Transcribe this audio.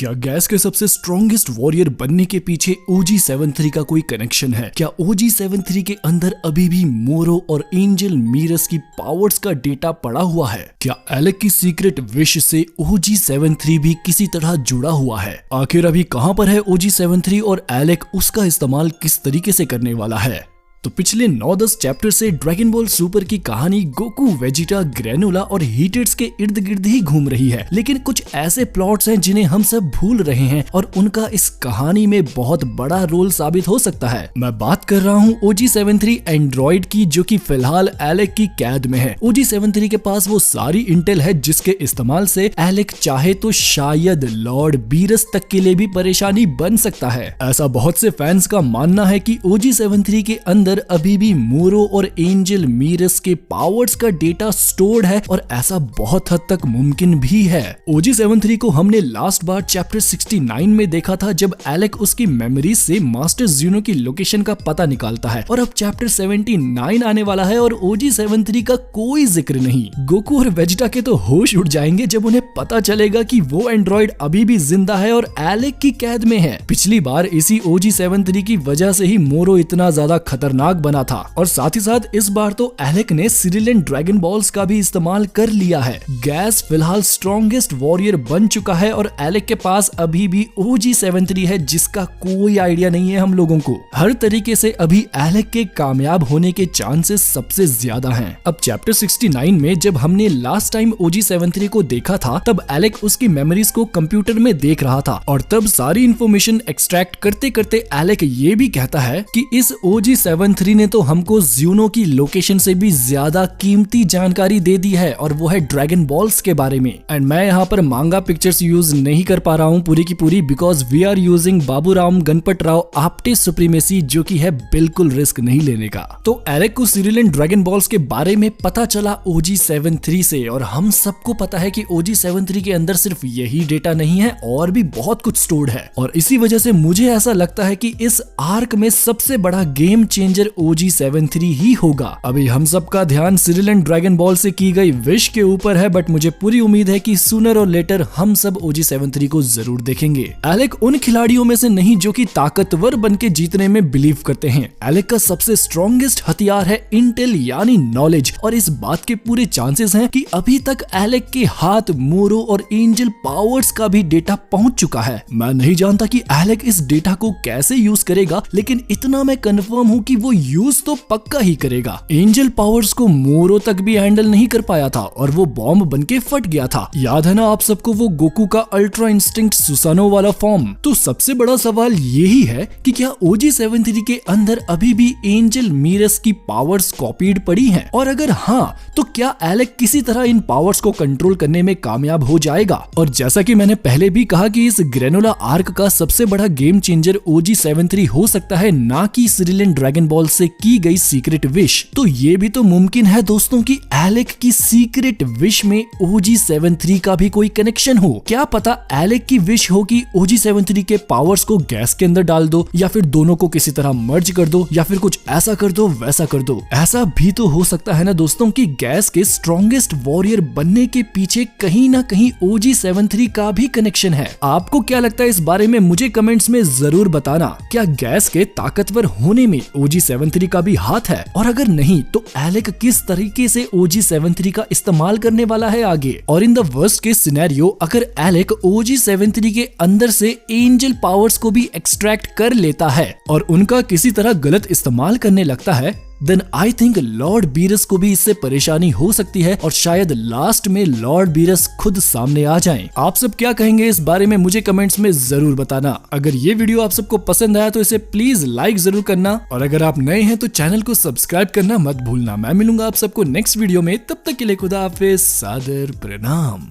क्या गैस के सबसे स्ट्रॉन्गेस्ट वॉरियर बनने के पीछे OG-73 का कोई कनेक्शन है? क्या OG-73 के अंदर अभी भी मोरो और एंजल मीरस की पावर्स का डेटा पड़ा हुआ है? क्या एलेक की सीक्रेट विश से OG-73 भी किसी तरह जुड़ा हुआ है? आखिर अभी कहां पर है OG-73 और एलेक उसका इस्तेमाल किस तरीके से करने वाला है? तो पिछले 9-10 चैप्टर से ड्रैगन बॉल सुपर की कहानी गोकू, वेजिटा, ग्रेनोला और हीटेड्स के इर्द गिर्द ही घूम रही है, लेकिन कुछ ऐसे प्लॉट्स हैं जिन्हें हम सब भूल रहे हैं और उनका इस कहानी में बहुत बड़ा रोल साबित हो सकता है। मैं बात कर रहा हूँ OG-73 एंड्रॉइड की, जो कि फिलहाल एलेक की कैद में है। OG-73 के पास वो सारी इंटेल है जिसके इस्तेमाल से एलेक चाहे तो शायद लॉर्ड बीरस तक के लिए भी परेशानी बन सकता है। ऐसा बहुत से फैंस का मानना है कि OG-73 के अंदर अभी भी मोरो और एंजल मीरस के पावर्स का डेटा स्टोर्ड है और ऐसा बहुत हद तक मुमकिन भी है। OG-73 को हमने लास्ट बार चैप्टर 69 में देखा था, जब एलेक उसकी मेमोरीज से मास्टर ज़्यूनो की लोकेशन का पता निकालता है, और अब चैप्टर 79 आने वाला है और OG-73 का कोई जिक्र नहीं। गोकू और वेजिटा के तो होश उड़ जाएंगे जब उन्हें पता चलेगा कि वो एंड्रॉइड अभी भी जिंदा है और एलेक की कैद में है। पिछली बार इसी OG-73 की वजह से ही मोरो इतना ज्यादा खतरनाक बना था, और साथ ही साथ इस बार तो एलेक ने सिरिलियन ड्रैगन बॉल्स का भी इस्तेमाल कर लिया है। गैस फिलहाल स्ट्रॉन्गेस्ट वॉरियर बन चुका है और एलेक के पास अभी भी OG-73 है जिसका कोई आइडिया नहीं है हम लोगों को। हर तरीके से अभी एलेक के कामयाब होने के चांसेस सबसे ज्यादा हैं। अब चैप्टर 69 में जब हमने लास्ट टाइम OG-73 को देखा था, तब एलेक उसकी मेमोरीज को कंप्यूटर में देख रहा था, और तब सारी इंफॉर्मेशन एक्सट्रैक्ट करते करते एलेक ये भी कहता है कि इस OG-73 ने तो हमको ज़्यूनो की लोकेशन से भी ज्यादा कीमती जानकारी दे दी है, और वो है ड्रैगन बॉल्स के बारे में। एंड मैं यहाँ पर मांगा पिक्चर्स यूज नहीं कर पा रहा हूँ पूरी की पूरी, because we are using Baburam Ganpat Rao Apte supremacy, जो की है बिल्कुल रिस्क नहीं लेने का। तो एलेक को सिरिलियन ड्रैगन बॉल्स के बारे में पता चला OG-73 से, और हम सबको पता है कि OG-73 के अंदर सिर्फ यही डेटा नहीं है और भी बहुत कुछ स्टोर्ड है, और इसी वजह से मुझे ऐसा लगता है कि इस आर्क में सबसे बड़ा गेम चेंजर OG-73 ही होगा। अभी हम सबका ध्यान सिरिलियन ड्रैगन बॉल से की गई विश के ऊपर है, बट मुझे पूरी उम्मीद है कि सूनर और लेटर हम सब OG-73 को जरूर देखेंगे। एलेक उन खिलाड़ियों में से नहीं जो कि ताकतवर बनके जीतने में बिलीव करते हैं। एलेक का सबसे स्ट्रॉन्गेस्ट हथियार है इंटेल यानी नॉलेज, और इस बात के पूरे चांसेस हैं कि अभी तक एलेक के हाथ मोरो और एंजल पावर्स का भी डेटा पहुंच चुका है। मैं नहीं जानता कि एलेक इस डेटा को कैसे यूज करेगा, लेकिन इतना मैं कंफर्म हूं कि वो यूज तो पक्का ही करेगा। एंजल पावर्स को मोरो तक भी हैंडल नहीं कर पाया था और वो बॉम्ब बनके फट गया था। याद है ना आप सबको वो गोकू का अल्ट्रा इंस्टिंक्ट सुसानो वाला फॉर्म? तो सबसे बड़ा सवाल यही है कि क्या OG-73 के अंदर अभी भी एंजल मीरस की पावर्स कॉपीड पड़ी हैं, और अगर हाँ तो क्या एलेक किसी तरह इन पावर्स को कंट्रोल करने में कामयाब हो जाएगा? और जैसा कि मैंने पहले भी कहा कि इस ग्रेनोला आर्क का सबसे बड़ा गेम चेंजर OG-73 हो सकता है, ना कि सिरिलियन ड्रैगन बॉल से की गई सीक्रेट विश। तो ये भी तो मुमकिन है दोस्तों कि एलेक की सीक्रेट विश में OG-73 का भी कोई कनेक्शन हो। क्या पता एलेक की विश हो कि OG-73 के पावर्स को गैस के अंदर डाल दो, या फिर दोनों को किसी तरह मर्ज कर दो, या फिर कुछ ऐसा कर दो वैसा कर दो। ऐसा भी तो हो सकता है ना दोस्तों कि गैस के स्ट्रॉन्गेस्ट वॉरियर बनने के पीछे कहीं ना कहीं OG-73 का भी कनेक्शन है। आपको क्या लगता है इस बारे में? मुझे कमेंट्स में जरूर बताना। क्या गैस के ताकतवर होने में OG-73 का भी हाथ है, और अगर नहीं तो एलेक किस तरीके से OG-73 का इस्तेमाल करने वाला है आगे? और in the worst case scenario, अगर एलेक OG-73 के अंदर से एंजल पावर्स को भी एक्सट्रैक्ट कर लेता है और उनका किसी तरह गलत इस्तेमाल करने लगता है, then I think Lord Beerus को भी इससे परेशानी हो सकती है, और शायद लास्ट में लॉर्ड बीरस खुद सामने आ जाएं। आप सब क्या कहेंगे इस बारे में? मुझे कमेंट्स में जरूर बताना। अगर ये वीडियो आप सबको पसंद आया तो इसे प्लीज लाइक जरूर करना, और अगर आप नए हैं तो चैनल को सब्सक्राइब करना मत भूलना। मैं मिलूंगा आप सबको नेक्स्ट वीडियो में, तब तक के लिए खुदा हाफिज, सादर प्रणाम।